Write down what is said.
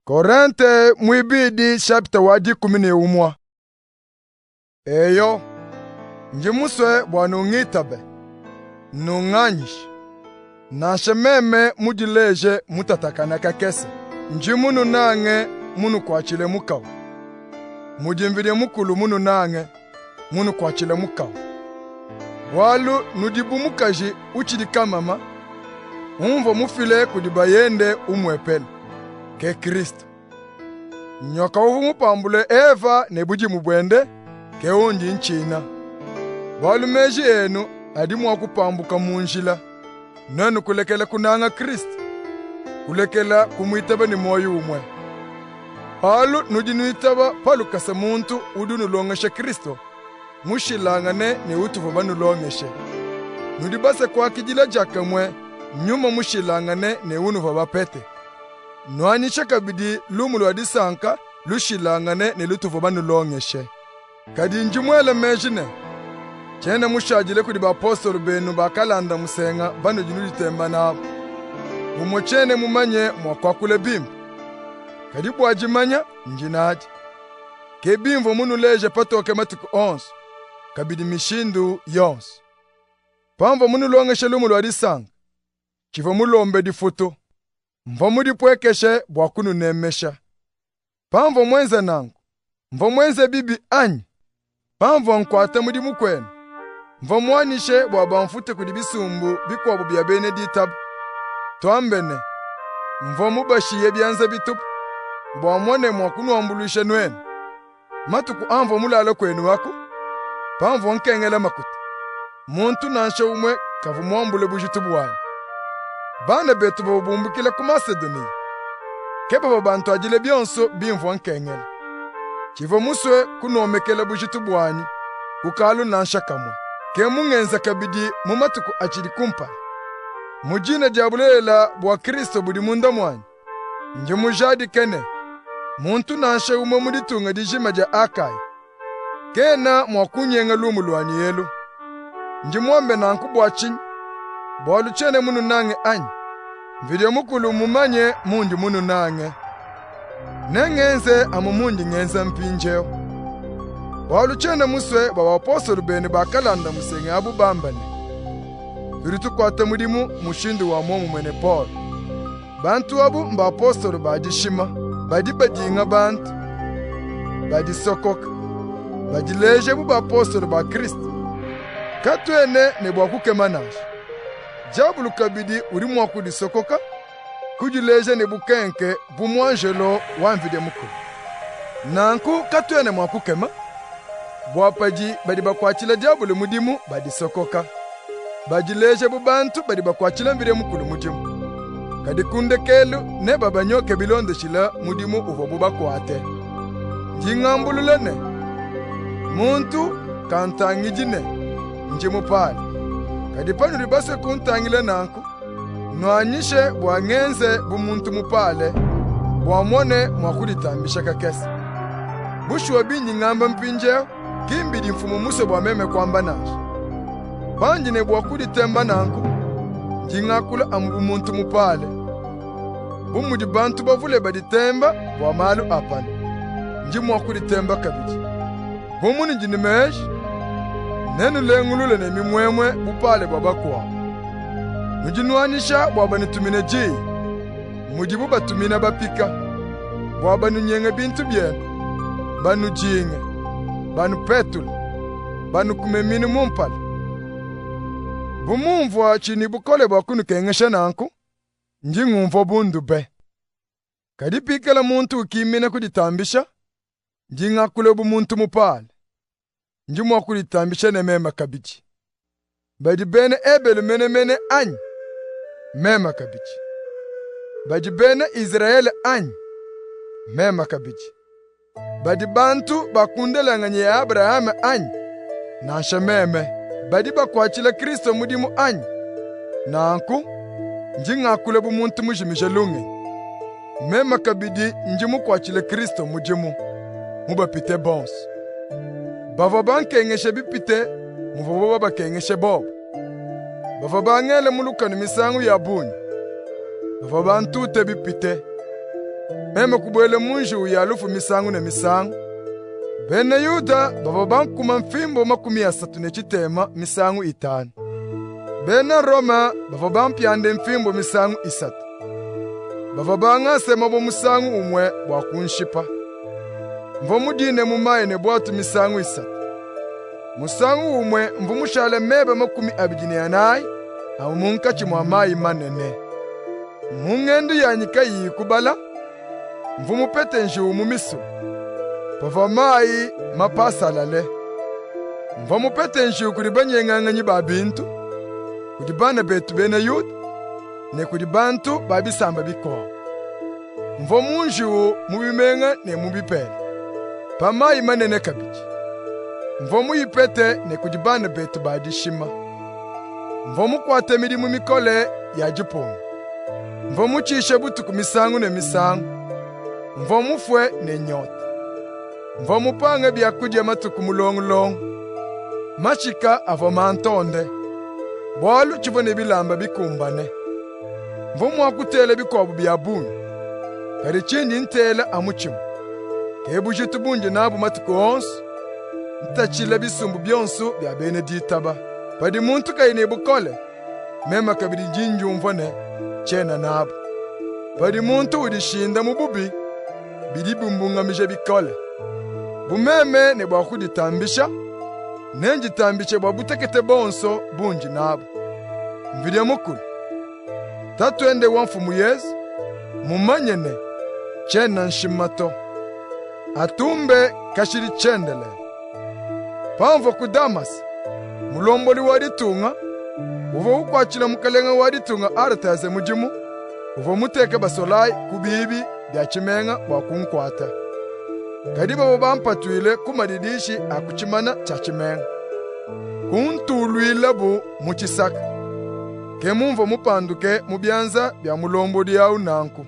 Korante mwibidi chapter wadi 11. Eyo njimuswe bwana ungitabe nunganyish nashe meme mudileje mutatakana kakese njimunu nange munu kwachile mukaw mudimvide mukulu munu nange munu kwachile mukaw walu nudibu mukaji uchidika mama umvo mufile kudibayende umwepele ke Kristo nyoka mupambule Eva nebuji mubwende ke undi nchina walu meji enu adimu wakupambuka munjila nanu kulekela kunanga Kristo kulekela kumwitaba ni moyo umwe palu nudinuitaba palu kasa muntu udunulongeshe Kristo mushilangane ni utuvo banulongeshe nudibase kwa kijila jakamwe nyuma mushilangane ne unuva bapete nwanyisha kabidi lumulu adisanka lushilangane ne lutuvo banulongeshe kadi njumwele mejine chene mushajile kudi ba apostolo benu bakalanda musenga bano jinulitemba nabo mumochene mumanye mwakwakule bimbo kadi bwajimanya njinaji ke bimvo munuleje patoke matuku 11 kabidi mishindu yonse pamvo munulongeshe lumulu adisanka chivo mulombe difuto mvo mudipwekeshe bwakunu nemesha pamvo mwenze nangu mvo mwenze bibi anyi pamvo nkwate mudi mukwenu mvo mwanishe bwabamfute kudi bisumbu bikwabu bya Beneditab twambene mvo mubashiye byanze bitupu bwamwone mwakunu wambulishe nwenu matuku amvo mulalo kwenu wako pamvo nkengela makuta muntu nanshe umwe kavu mwambule bujitubu wanyu bana betu babumbukile ku Macedonia keba bantu ajile byonso bimvo nkengela chivo muswe kunomekela bujitu bwanyi kukalu nansha kamwe ke mungenza kabidi mumatuku achili kumpa mujine diabulela bwa Kristo budi munda mwanyi nje mujadi kene muntu nansha umwe muditunga dijima ja Akai kena mwakunyenga lumulwani yelu nje mwambe nanku bwachinyi bwalu chene munu nange anyi video mukulu mumanye mundi munu nange nengenze amumundi ngenza mpinjeo bwalu chene muswe baba apostolo bene bakalanda musenge abu bambane tukwate mudimu mushindu wa mwomu mwene Paul bantu abu mba apostolo badishima badinga bantu badisokoka badileje buba apostolo ba Kristo katwene ne bwakukemanaje jabulu kabidi uri mwakudisokoka kujileje ne bukenke bumwanjelo wanvide mukulu nanku katwene mwakukema bwapaji badi bakwachila jabulu mudimu badisokoka bajileje bubantu badi bakwachila mvide mukulu mudimu kadi kundekelu ne babanyoke bilonde shila mudimu uvo bubakwate njingambululene muntu kantangijine njimupali kadi panu ribase kuntangile nanku nwanyishe bwangenze bumuntu mupale bwamone mwakuditambisha kakese bushwa binyi ngamba mpinjeo kimbidi mfumu muse bwameme kwamba naje banjine bwakuditemba nanku njingakula amu muntu mupale bumudi bantu bavule baditemba bwamalu apana njimwakuditemba kabiji bumuni njinimeshi nenu lengulule ne mimwemwe bupale bwabakwa mujinwanisha bwabanitumine ji mujibu batumina bapika bwabanunyenge bintu byenu banujinge banupetula banukumemini mumpale bumumvwa chini bukole bwakunu kengesha nanku njingumvo bundu be kadi pikela muntu ukimina kuditambisha njingakule bumuntu mupale njimwa kulitambisha ne mema kabiji badi bene ebelu mene anyi mema kabiji badi bene Israeli anyi mema kabiji badi bantu bakundelanganye ya Abraham anyi nasha meme badi bakwachila Kristo mudimu anyi nanku njingakule bumuntu mujimisha lunge mema kabidi njimu kwachile Kristo mudimu mubapite bonse bava bankengeshe bipite muvobo baba kengeshe bobo bava bangele mulukanu misangu ya bunyi bava bantute bipite meme kubwele munju ya alufu misangu ne misangu. Bene Yuda baba bankuma mfimbo 35 misangu 5. Bene Roma baba bampyande mfimbo misangu 3. Baba bangase mabo musangu umwe bwa kunshipa. Mvo mudine mumayene bwatu misangu 3. Musangu umwe mvu mushale mebe 28 amu munkachi mwa mayi manene. Mungendu yanyika yikubala mvu mupete nju mumisu. Pava mayi mapasalale. Mva mupete nju kuri banyeng'ang'anyi ba bintu kuri bana betu bene Yuda ne kuri bantu babisamba bikoa. Mva munju mubimenga ne mubipele pa mayi manene kabiji. Mva muyipete ne kuri bana betu badishima. Mva mukwate milimu mikole ya jipongo. Mva muchishe butuku misangu ne misangu. Mva mufwe ne nyota. Mva mupange byakudya matuku mulongolongo. Machika ava mantonde. Bwalu chivone bilamba bikumbane. Mva mwakutele bikobu bya bunyu. Kari chindi ntela amuchimu. Kebu jitu bunje nabu matuku onsu. Ntachila bisumbu byonsu bya Beneditaba. Padi muntu kaine bukole. Mema kabiri jinju mvone chena nabu. Padi muntu udishinda mububi. Bidibumbungamije bikole. Bumeme ne bwakuditambisha. Nenjitambishe bwabutekete bonso bunji nabo. Mvidya mukulu. Tatwende wamfumu Yesu. Mumanyene. Chena nshimato. Atumbe kashiri chendele. Pamvo ku Damas. Mulomboli waditunga. Uvo ukwachila mukalenga waditunga arataze mujimu. Uvo muteke basolai kubibi bya chimenga bwakunkwata. Kadi babo bampatwile kumadidishi akuchimana cha chimenga. Kuntulwile bu muchisaka. Ke mumvo mupanduke mubyanza bya mulombodi ya unanku.